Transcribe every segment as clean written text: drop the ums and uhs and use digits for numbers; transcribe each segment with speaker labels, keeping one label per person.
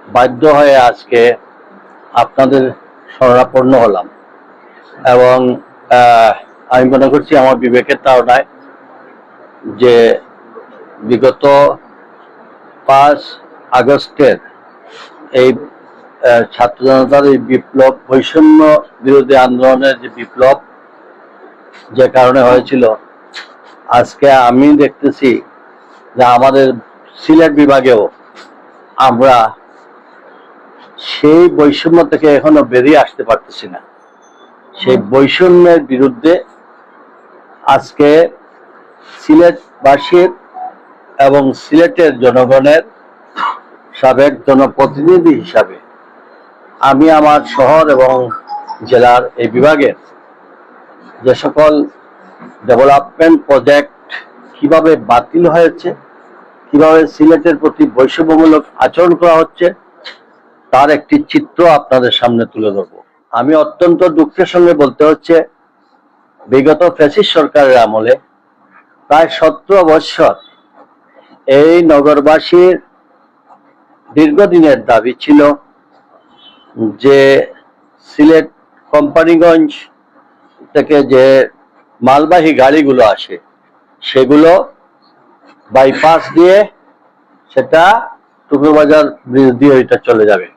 Speaker 1: বাধ্য হয়ে আজকে আপনাদের শরণাপন্ন হলাম এবং আমি মনে করছি আমার বিবেকের তাড়নায় যে বিগত 5 আগস্টের এই ছাত্র জনতার এই বিপ্লব, বৈষম্য বিরোধী আন্দোলনের যে বিপ্লব যে কারণে হয়েছিল, আজকে আমি দেখতেছি যে আমাদের সিলেট বিভাগেও আমরা সেই বৈষম্য থেকে এখনো বেরিয়ে আসতে পারতেছি না। সেই বৈষম্যের বিরুদ্ধে আজকে সিলেটবাসীর এবং সিলেটের জনগণের সাবেক জনপ্রতিনিধি হিসাবে আমি আমার শহর এবং জেলার এই বিভাগের যে সকল ডেভেলপমেন্ট প্রজেক্ট কিভাবে বাতিল হয়েছে, কিভাবে সিলেটের প্রতি বৈষম্যমূলক আচরণ করা হচ্ছে, তার একটি চিত্র আপনাদের সামনে তুলে ধরব। আমি অত্যন্ত দুঃখের সঙ্গে বলতে হচ্ছে, বিগত ফ্যাসিস্ট সরকারের আমলে প্রায় 17 বছর এই নগরবাসীর দীর্ঘদিনের দাবি ছিল যে সিলেট কোম্পানিগঞ্জ থেকে যে মালবাহী গাড়িগুলো আসে সেগুলো বাইপাস দিয়ে সেটা টুকুরবাজার ব্রিজ দিয়ে ওইটা চলে যাবে।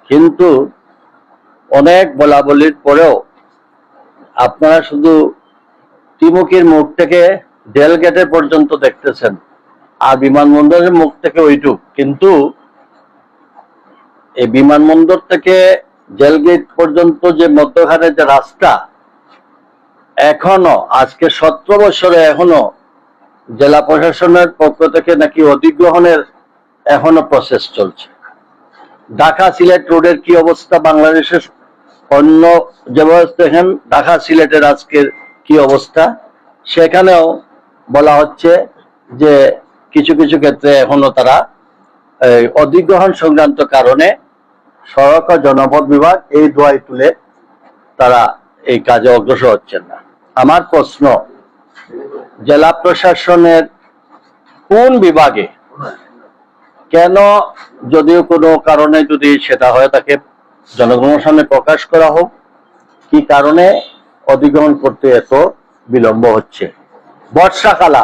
Speaker 1: কিন্তু অনেক বলাবলির পরেও আপনারা শুধু ত্রিমুখীর মুখ থেকে রেল গেটে পর্যন্ত দেখতেছেন, আর বিমানবন্দরের মুখ থেকে ওইটুক। কিন্তু এই বিমানবন্দর থেকে জেল গেট পর্যন্ত যে মধ্যখানে যে রাস্তা, এখনো আজকে 17 বছরে এখনো জেলা প্রশাসনের পক্ষ থেকে নাকি অধিগ্রহণের এখনো প্রসেস চলছে। ঢাকা সিলেট রোডের কি অবস্থা, বাংলাদেশের অন্য যেভাবে দেখেন ঢাকা সিলেটের আজকের কি অবস্থা, সেখানেও বলা হচ্ছে যে কিছু কিছু ক্ষেত্রে এখনো তারা অধিগ্রহণ সংক্রান্ত কারণে সড়ক ও জনপথ বিভাগ এই দোয়াই তুলে তারা এই কাজে অগ্রসর হচ্ছেন না। আমার প্রশ্ন, জেলা প্রশাসনের কোন বিভাগে কেন, যদিও কোনো কারণে যদি সেটা হয় তাকে জনগণের সামনে প্রকাশ করা হোক, কি কারণে অধিগ্রহণ করতে এত বিলম্ব হচ্ছে? বর্ষাকাল,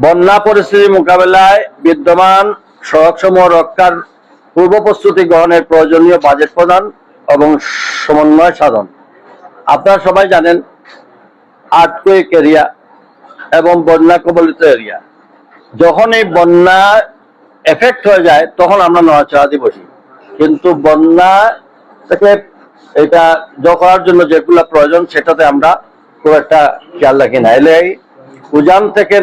Speaker 1: বন্যা পরিস্থিতি মোকাবেলায় বিদ্যমান সড়কসমূহ রক্ষার পূর্ব প্রস্তুতি গ্রহণের প্রয়োজনীয় বাজেট প্রদান এবং সমন্বয় সাধন। আপনারা সবাই জানেন আর্থকুয়েক এরিয়া এবং বন্যা কবলিত এরিয়া, যখন এই বন্যা এফেক্ট হয়ে যায় তখন আমরা নড়াচড়াতে বসি, কিন্তু বন্যা থেকে এটা করার জন্য যেগুলো প্রয়োজন সেটাতে আমরা খুব একটা খেয়াল রাখি না। এলে উজান থেকে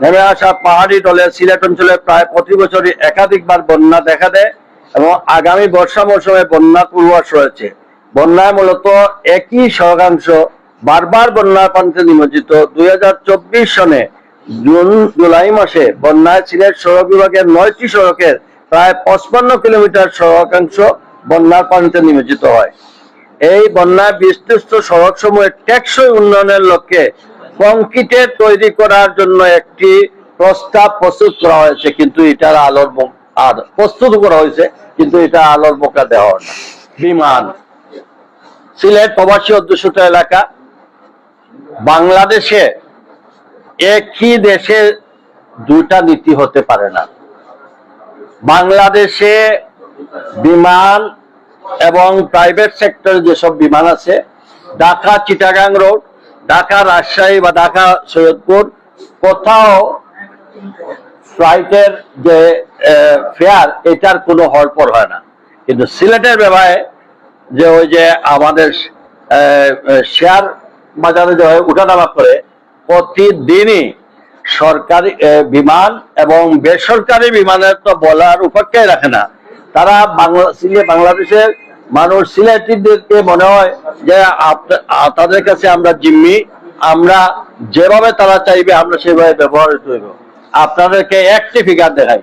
Speaker 1: নেমে আসা পাহাড়ি ঢলে সিলেট অঞ্চলে প্রায় প্রতি বছরই একাধিকবার বন্যা দেখা দেয় এবং আগামী বর্ষা মৌসুমে বন্যার পূর্বাভাস রয়েছে। বন্যায় মূলত একই সড়কাংশ বারবার বন্যার পানিতে নিমজ্জিত। 2024 সনে জুলাই মাসে বন্যায় সিলেট সড়ক বিভাগের 9টি সড়কের প্রায় 55 কিলোমিটার সড়কাংশ বন্যার পানিতে নিমজ্জিত হয়। এই বন্যায় বিস্তৃত সড়ক সমূহের টেকসই উন্নয়নের লক্ষ্যে কংক্রিটের তৈরি করার জন্য একটি প্রস্তাব প্রস্তুত করা হয়েছে, কিন্তু এটার প্রস্তুত করা হয়েছে, কিন্তু এটা আলোর বোকা দেওয়া হয় না। বিমান, সিলেট প্রবাসী অধ্যুষিত এলাকা। বাংলাদেশে একই দেশে দুটা নীতি হতে পারে না। বাংলাদেশে বিমান এবং প্রাইভেট সেক্টর যেসব বিমান আছে, ঢাকা চিটাগাং রোড, ঢাকা রাজশাহী বা ঢাকা সৈয়দপুর, কোথাও ফ্লাইটের যে ফেয়ার এটার কোনো হড়পড় হয় না। কিন্তু সিলেটের ব্যাপারে যে ওই যে আমাদের শেয়ার বাজারে যে উঠানামা করে, প্রতিদিনই সরকারি বিমান এবং বেসরকারি বিমানের তো বলার উপেক্ষাই রাখে না। তারা বাংলাদেশের মানুষ সিলেটিদেরকে মনে হয় যে তাদের কাছে আমরা জিম্মি, আমরা যেভাবে তারা চাইবে আমরা সেভাবে ব্যবহার করব। আপনাদেরকে একটি ফিগার দেখাই।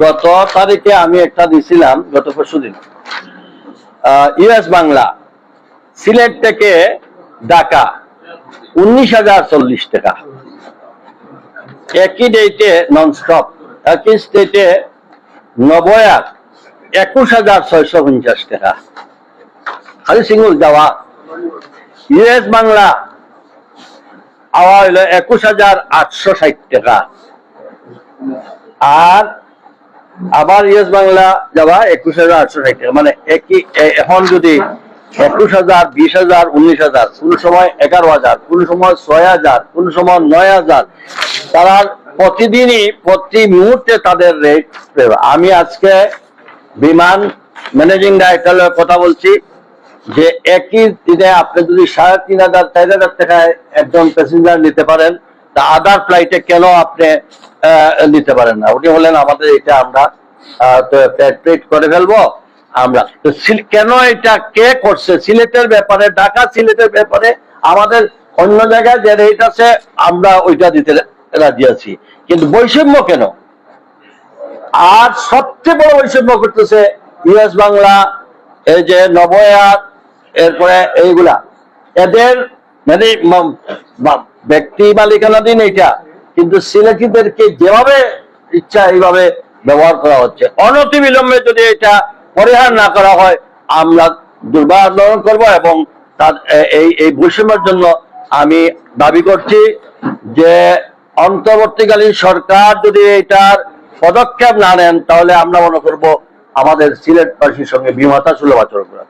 Speaker 1: গত তারিখে আমি একটা দিছিলাম, গত পরশুদিন, ইউএস বাংলা সিলেট থেকে ঢাকা 19,040 টাকা, একই ডেটে নন স্টপ। একই স্টেটে নবয়ার 21,650 টাকা খালি সিঙ্গুল যাওয়া। ইউএস বাংলা আওয়া হইল 21,860 টাকা। আর আবার ইউএস বাংলা যাওয়া 21,860 টাকা। মানে একই এখন যদি 21,000, 20,000, 19,000, কোন সময় 11,000, কোন সময় 6,000, কোন সময় 9,000, তারা প্রতিদিনই প্রতি মুহূর্তে তাদের রেট। আমি আজকে বিমান ম্যানেজিং ডাইরেক্টরের কথা বলছি যে একই দিনে আপনি যদি 3,500, 4,000 টাকায় একজন প্যাসেঞ্জার নিতে পারেন, তা আদার ফ্লাইটে কেন আপনি নিতে পারেন না? উনি বললেন আমাদের এটা আমরা পেড করে ফেলবো আমরা। তো কেন এটা কে করছে? সিলেটের ব্যাপারে, ঢাকা সিলেটের ব্যাপারে আমাদের অন্য জায়গায় যে রেট আছে আমরা ওইটা দিতে রাজি আছি, কিন্তু বৈষম্য কেন? আর সবচেয়ে বড় বৈষম্য করতেছে ইউএস বাংলা, এই যে নবয়ার, এরপরে এইগুলা, এদের মানে ব্যক্তি মালিকানাধীন এইটা, কিন্তু সিলেটিদেরকে যেভাবে ইচ্ছা এইভাবে ব্যবহার করা হচ্ছে। অনতিবিলম্বে যদি এটা পরিহার না করা হয় আমরা দুর্বার আন্দোলন করব। এবং তার এই বৈষম্যের জন্য আমি দাবি করছি যে অন্তর্বর্তীকালীন সরকার যদি এটার পদক্ষেপ না নেন তাহলে আমরা মনে করব আমাদের সিলেটবাসীর সঙ্গে বিমাতা সুলভ আচরণ করা।